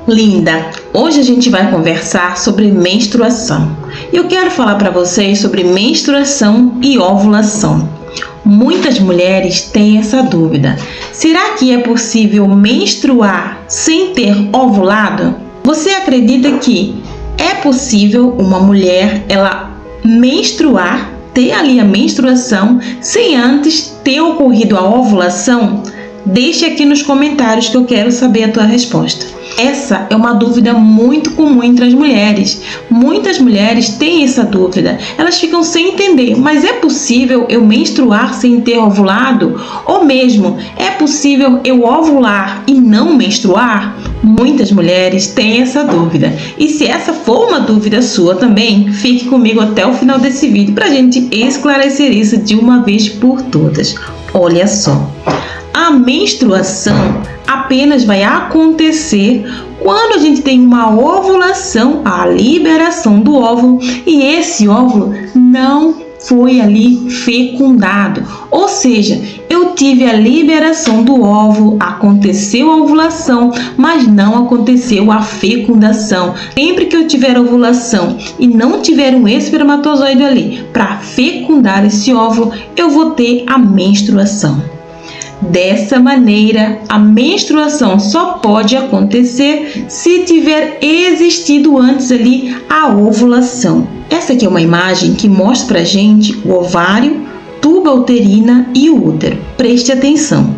Linda, hoje a gente vai conversar sobre menstruação. Eu quero falar para vocês sobre menstruação e ovulação. Muitas mulheres têm essa dúvida. Será que é possível menstruar sem ter ovulado? Você acredita que é possível uma mulher menstruar, ter ali a menstruação sem antes ter ocorrido a ovulação? Deixe aqui nos comentários que eu quero saber a tua resposta. Essa é uma dúvida muito comum entre as mulheres. Muitas mulheres têm essa dúvida. Elas ficam sem entender, mas é possível eu menstruar sem ter ovulado? Ou mesmo, é possível eu ovular e não menstruar? Muitas mulheres têm essa dúvida. E se essa for uma dúvida sua também, fique comigo até o final desse vídeo para a gente esclarecer isso de uma vez por todas. Olha só. A menstruação apenas vai acontecer quando a gente tem uma ovulação, a liberação do óvulo, e esse óvulo não foi ali fecundado. Ou seja, eu tive a liberação do óvulo, aconteceu a ovulação, mas não aconteceu a fecundação. Sempre que eu tiver ovulação e não tiver um espermatozoide ali para fecundar esse óvulo, eu vou ter a menstruação. Dessa maneira, a menstruação só pode acontecer se tiver existido antes ali a ovulação. Essa aqui é uma imagem que mostra pra gente o ovário, tuba uterina e o útero. Preste atenção.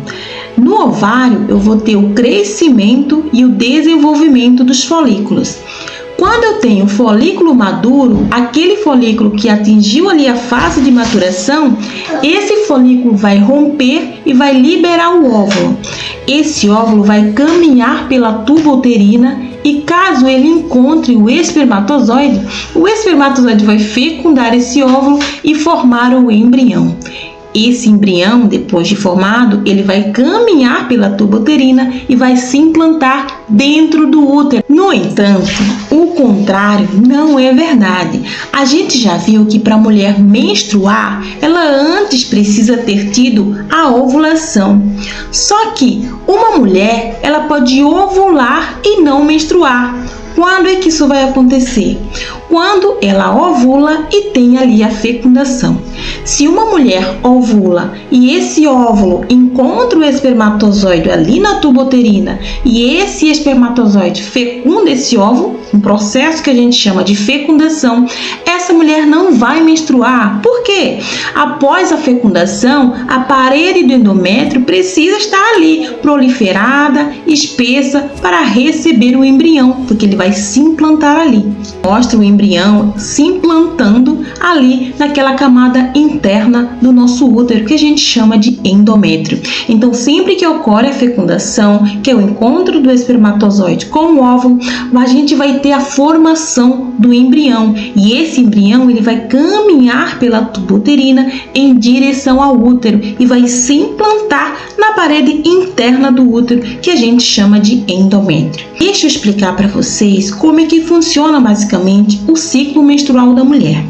No ovário, eu vou ter o crescimento e o desenvolvimento dos folículos. Quando eu tenho folículo maduro, aquele folículo que atingiu ali a fase de maturação, esse folículo vai romper e vai liberar o óvulo. Esse óvulo vai caminhar pela tuba uterina e caso ele encontre o espermatozoide vai fecundar esse óvulo e formar o embrião. Esse embrião, depois de formado, ele vai caminhar pela tuba uterina e vai se implantar dentro do útero. No entanto, o contrário não é verdade. A gente já viu que para a mulher menstruar, ela antes precisa ter tido a ovulação. Só que uma mulher, ela pode ovular e não menstruar. Quando é que isso vai acontecer? Quando ela ovula e tem ali a fecundação. Se uma mulher ovula e esse óvulo encontra o espermatozoide ali na tuba uterina e esse espermatozoide fecunda esse óvulo, um processo que a gente chama de fecundação, essa mulher não vai menstruar. Por quê? Após a fecundação, a parede do endométrio precisa estar ali, proliferada, espessa, para receber o embrião, porque ele vai se implantar ali. Mostra o embrião se implantando ali naquela camada interna do nosso útero, que a gente chama de endométrio. Então, sempre que ocorre a fecundação, que é o encontro do espermatozoide com o óvulo, a gente vai ter a formação do embrião. E esse embrião ele vai caminhar pela tuba uterina em direção ao útero e vai se implantar na parede interna do útero, que a gente chama de endométrio. Deixa eu explicar para vocês como é que funciona basicamente o ciclo menstrual da mulher.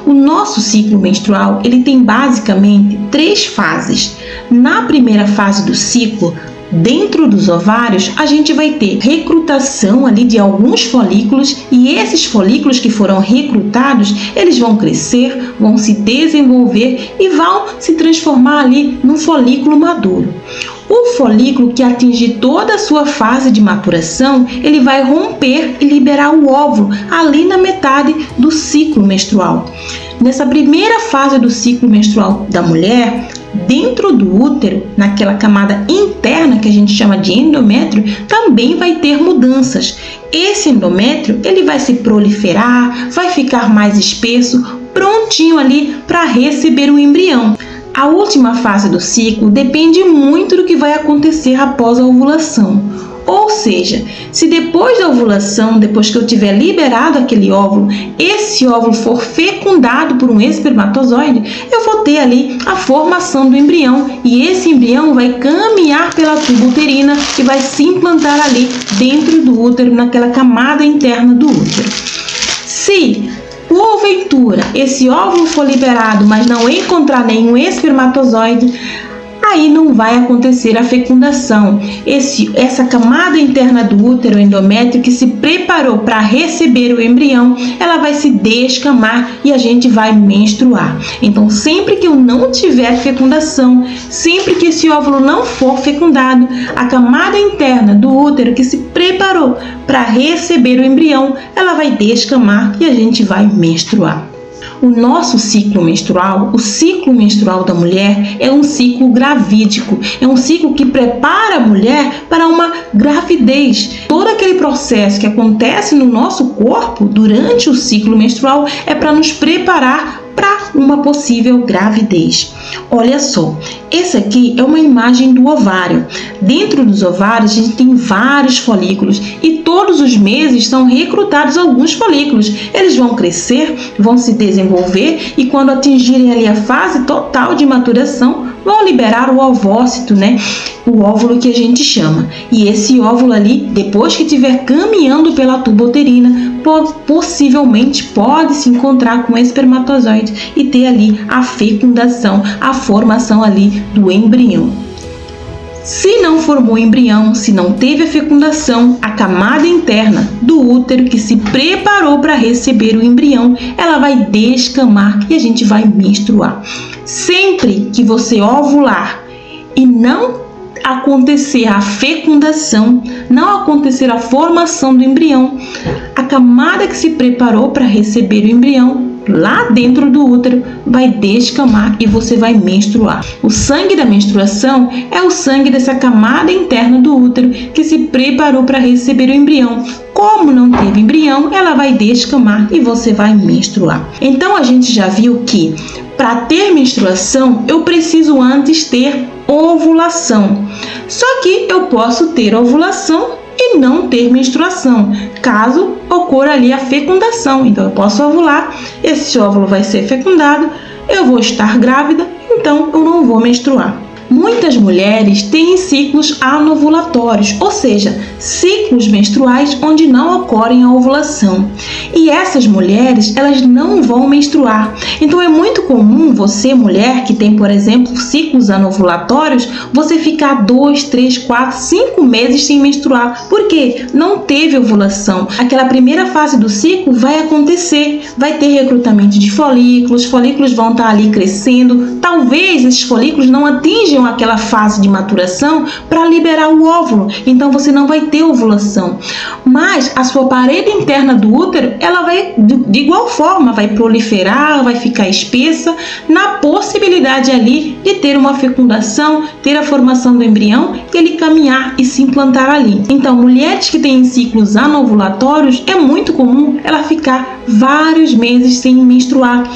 O nosso ciclo menstrual ele tem basicamente 3 fases. Na primeira fase do ciclo, dentro dos ovários, a gente vai ter recrutação ali de alguns folículos e esses folículos que foram recrutados, eles vão crescer, vão se desenvolver e vão se transformar ali num folículo maduro. O folículo que atinge toda a sua fase de maturação, ele vai romper e liberar o óvulo ali na metade do ciclo menstrual. Nessa primeira fase do ciclo menstrual da mulher, dentro do útero, naquela camada interna que a gente chama de endométrio, também vai ter mudanças. Esse endométrio, ele vai se proliferar, vai ficar mais espesso, prontinho ali para receber o embrião. A última fase do ciclo depende muito do que vai acontecer após a ovulação. Ou seja, se depois da ovulação, depois que eu tiver liberado aquele óvulo, esse óvulo for fecundado por um espermatozoide, eu vou ter ali a formação do embrião e esse embrião vai caminhar pela tuba uterina e vai se implantar ali dentro do útero, naquela camada interna do útero. Se porventura esse óvulo for liberado, mas não encontrar nenhum espermatozoide, aí não vai acontecer a fecundação. Essa camada interna do útero, endométrio, que se preparou para receber o embrião, ela vai se descamar e a gente vai menstruar. Então, sempre que eu não tiver fecundação, sempre que esse óvulo não for fecundado, a camada interna do útero que se preparou para receber o embrião, ela vai descamar e a gente vai menstruar. O nosso ciclo menstrual, o ciclo menstrual da mulher, é um ciclo gravídico, é um ciclo que prepara a mulher para uma gravidez. Todo aquele processo que acontece no nosso corpo durante o ciclo menstrual é para nos preparar para uma possível gravidez. Olha só, essa aqui é uma imagem do ovário. Dentro dos ovários a gente tem vários folículos e todos os meses são recrutados alguns folículos. Eles vão crescer, vão se desenvolver e quando atingirem ali a fase total de maturação, vão liberar o ovócito, né? O óvulo que a gente chama. E esse óvulo ali, depois que estiver caminhando pela tuba uterina, possivelmente pode se encontrar com o espermatozoide e ter ali a fecundação, a formação ali do embrião. Se não formou embrião, se não teve a fecundação, a camada interna do útero que se preparou para receber o embrião, ela vai descamar e a gente vai menstruar. Sempre que você ovular e não acontecer a fecundação, não acontecer a formação do embrião, a camada que se preparou para receber o embrião lá dentro do útero vai descamar e você vai menstruar. O sangue da menstruação é o sangue dessa camada interna do útero que se preparou para receber o embrião. Como não teve embrião, ela vai descamar e você vai menstruar. Então a gente já viu que para ter menstruação eu preciso antes ter ovulação. Só que eu posso ter ovulação e não ter menstruação, caso ocorra ali a fecundação. Então eu posso ovular, esse óvulo vai ser fecundado, eu vou estar grávida, então eu não vou menstruar. Muitas mulheres têm ciclos anovulatórios, ou seja, ciclos menstruais onde não ocorre a ovulação. E essas mulheres, elas não vão menstruar. Então é muito comum você, mulher, que tem, por exemplo, ciclos anovulatórios, você ficar 2, 3, 4, 5 meses sem menstruar. Por quê? Não teve ovulação. Aquela primeira fase do ciclo vai acontecer, vai ter recrutamento de folículos, folículos vão estar ali crescendo. Talvez esses folículos não atinjam aquela fase de maturação para liberar o óvulo, então você não vai ter ovulação. Mas a sua parede interna do útero, ela vai de igual forma, vai proliferar, vai ficar espessa, na possibilidade ali de ter uma fecundação, ter a formação do embrião e ele caminhar e se implantar ali. Então, mulheres que têm ciclos anovulatórios, é muito comum ela ficar vários meses sem menstruar.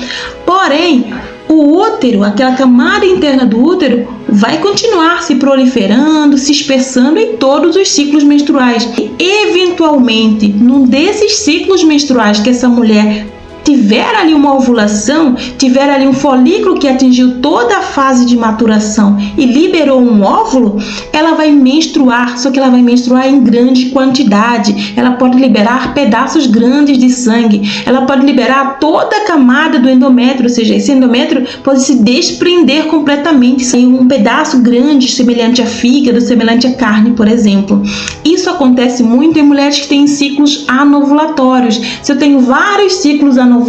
Porém, o útero, aquela camada interna do útero, vai continuar se proliferando, se espessando em todos os ciclos menstruais. E, eventualmente, num desses ciclos menstruais que essa mulher tiver ali uma ovulação, tiver ali um folículo que atingiu toda a fase de maturação e liberou um óvulo, ela vai menstruar, só que ela vai menstruar em grande quantidade. Ela pode liberar pedaços grandes de sangue, ela pode liberar toda a camada do endométrio, ou seja, esse endométrio pode se desprender completamente, sair um pedaço grande, semelhante a fígado, semelhante a carne, por exemplo. Isso acontece muito em mulheres que têm ciclos anovulatórios. Se eu tenho vários ciclos anovulatórios,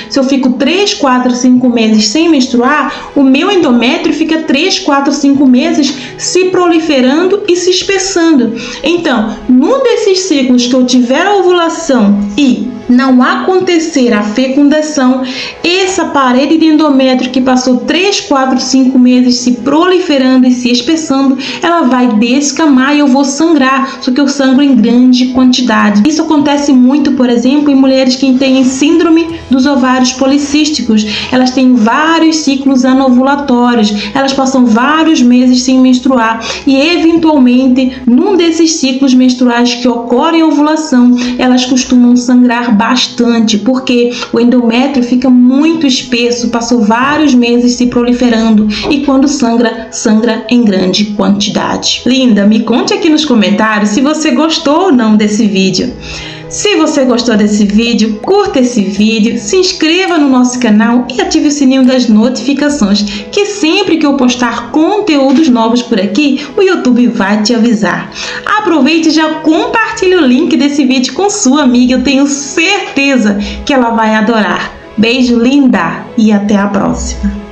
se eu fico 3, 4, 5 meses sem menstruar, o meu endométrio fica 3, 4, 5 meses se proliferando e se espessando. Então, num desses ciclos que eu tiver a ovulação e não acontecer a fecundação, essa parede de endométrio que passou 3, 4, 5 meses se proliferando e se espessando, ela vai descamar e eu vou sangrar, só que eu sangro em grande quantidade. Isso acontece muito, por exemplo, em mulheres que têm síndrome dos ovários policísticos. Elas têm vários ciclos anovulatórios, elas passam vários meses sem menstruar e, eventualmente, num desses ciclos menstruais que ocorrem a ovulação, elas costumam sangrar bastante, porque o endométrio fica muito espesso, passou vários meses se proliferando e quando sangra, sangra em grande quantidade. Linda, me conte aqui nos comentários se você gostou ou não desse vídeo. Se você gostou desse vídeo, curta esse vídeo, se inscreva no nosso canal e ative o sininho das notificações, que sempre que eu postar conteúdos novos por aqui, o YouTube vai te avisar. Aproveite e já compartilhe o link desse vídeo com sua amiga, eu tenho certeza que ela vai adorar. Beijo linda e até a próxima!